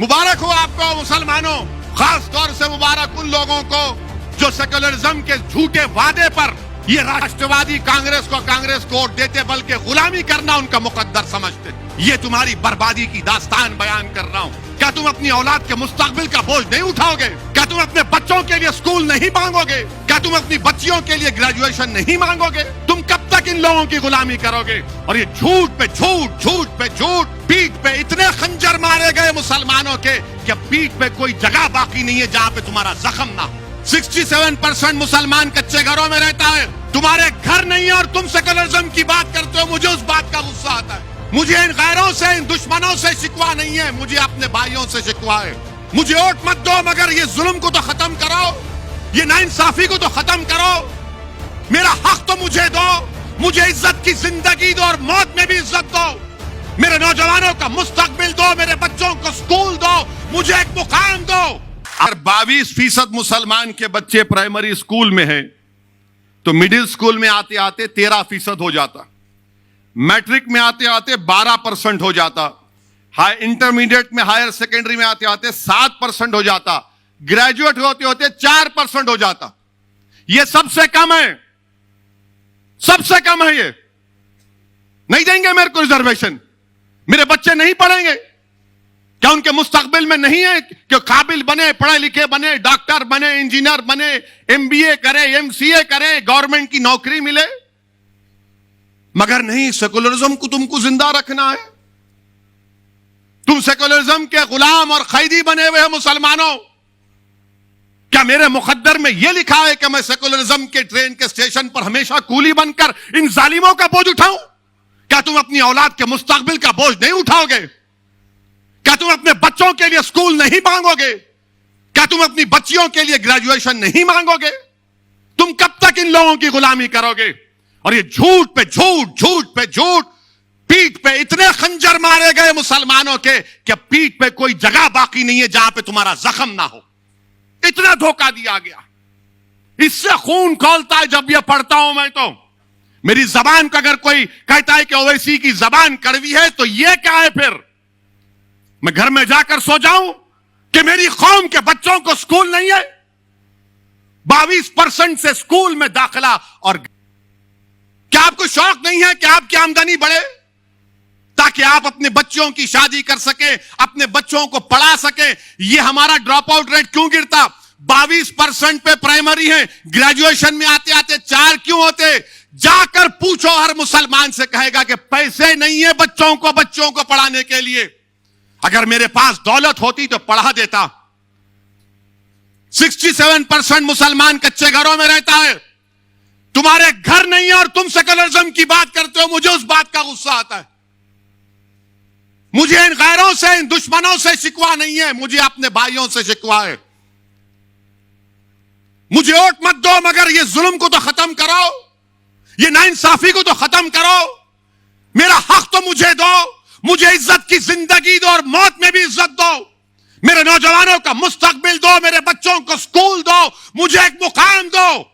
मुबारक हो आपको मुसलमानों, खास तौर से मुबारक उन लोगों को जो सेकुलरिज्म के झूठे वादे पर ये राष्ट्रवादी कांग्रेस को वोट देते बल्कि गुलामी करना उनका मुकद्दर समझते। ये तुम्हारी बर्बादी की दास्तान बयान कर रहा हूं। क्या तुम अपनी औलाद के मुस्तकबिल का बोझ नहीं उठाओगे? क्या तुम अपने बच्चों के लिए स्कूल नहीं मांगोगे? क्या तुम अपनी बच्चियों के लिए ग्रेजुएशन नहीं मांगोगे? तुम कब तक इन लोगों की गुलामी करोगे? और ये झूठ पे झूठ, झूठ पे झूठ, पीठ पे इतने खंजर मारे गए मुसलमानों के कि पीठ पे कोई जगह बाकी नहीं है जहां पे तुम्हारा जख्म ना हो। 67% मुसलमान कच्चे घरों में रहता है, तुम्हारे घर नहीं है और तुम सेकुलरिज्म की बात करते हो। मुझे उस बात का गुस्सा आता है। मुझे इन गैरों से, इन दुश्मनों से शिकवा नहीं है, मुझे अपने भाइयों से शिकवा है। मुझे वोट मत दो मगर ये जुल्म को तो खत्म करो, ये नाइंसाफी को तो खत्म करो। मेरा हक तो मुझे दो, मुझे इज्जत की जिंदगी दो और मौत में भी इज्जत दो। मेरे नौजवानों का मुस्तकबिल दो, मेरे बच्चों को स्कूल दो, मुझे एक मुकाम दो। अगर 22% मुसलमान के बच्चे प्राइमरी स्कूल में हैं तो मिडिल स्कूल में आते आते 13% हो जाता, मैट्रिक में आते आते 12% हो जाता, हाई इंटरमीडिएट में, हायर सेकेंडरी में आते आते 7% हो जाता, ग्रेजुएट होते होते 4% हो जाता। यह सबसे कम है, सबसे कम है। ये नहीं देंगे मेरे को रिजर्वेशन, मेरे बच्चे नहीं पढ़ेंगे? क्या उनके मुस्तकबिल में नहीं है कि काबिल बने, पढ़े लिखे बने, डॉक्टर बने, इंजीनियर बने, MBA करे, MCA करे, गवर्नमेंट की नौकरी मिले? मगर नहीं, सेकुलरिज्म को तुमको जिंदा रखना है। तुम सेकुलरिज्म के गुलाम और कैदी बने हुए हो मुसलमानों। क्या मेरे मुकद्दर में यह लिखा है कि मैं सेकुलरिज्म के ट्रेन के स्टेशन पर हमेशा कूली बनकर इन जालिमों का बोझ उठाऊं? क्या तुम अपनी औलाद के मुस्तकबिल का बोझ नहीं उठाओगे? क्या तुम अपने बच्चों के लिए स्कूल नहीं मांगोगे? क्या तुम अपनी बच्चियों के लिए ग्रेजुएशन नहीं मांगोगे? तुम कब तक इन लोगों की गुलामी करोगे? और ये झूठ पे झूठ, झूठ पे झूठ, पीठ पे इतने खंजर मारे गए मुसलमानों के कि पीठ पे कोई जगह बाकी नहीं है जहां पे तुम्हारा जख्म ना हो। इतना धोखा दिया गया। इससे खून खौलता है जब यह पढ़ता हूं मैं। तो मेरी जबान को अगर कोई कहता है कि ओवैसी की जबान कड़वी है तो यह क्या है? फिर मैं घर में जाकर सो जाऊं कि मेरी कौम के बच्चों को स्कूल नहीं है? 22% से स्कूल में दाखिला। और क्या आपको शौक नहीं है कि आपकी आमदनी बढ़े ताकि आप अपने बच्चों की शादी कर सके, अपने बच्चों को पढ़ा सके? यह हमारा ड्रॉप आउट रेट क्यों गिरता? 22% पे प्राइमरी है, ग्रेजुएशन में आते आते 4 क्यों होते? जाकर पूछो, हर मुसलमान से कहेगा कि पैसे नहीं है बच्चों को पढ़ाने के लिए। अगर मेरे पास दौलत होती तो पढ़ा देता। 67% मुसलमान कच्चे घरों में रहता है, तुम्हारे घर नहीं है और तुम सेकुलरिज्म की बात करते हो। मुझे उस बात का गुस्सा आता है। मुझे इन गैरों से, इन दुश्मनों से शिकवा नहीं है, मुझे अपने भाइयों से शिकवा है। मुझे वोट मत दो मगर ये जुल्म को तो खत्म करो, ये नाइंसाफी को तो खत्म करो। मेरा हक तो मुझे दो, मुझे इज्जत की जिंदगी दो और मौत में भी इज्जत दो। मेरे नौजवानों का मुस्तकबिल दो, मेरे बच्चों को स्कूल दो, मुझे एक मुकाम दो।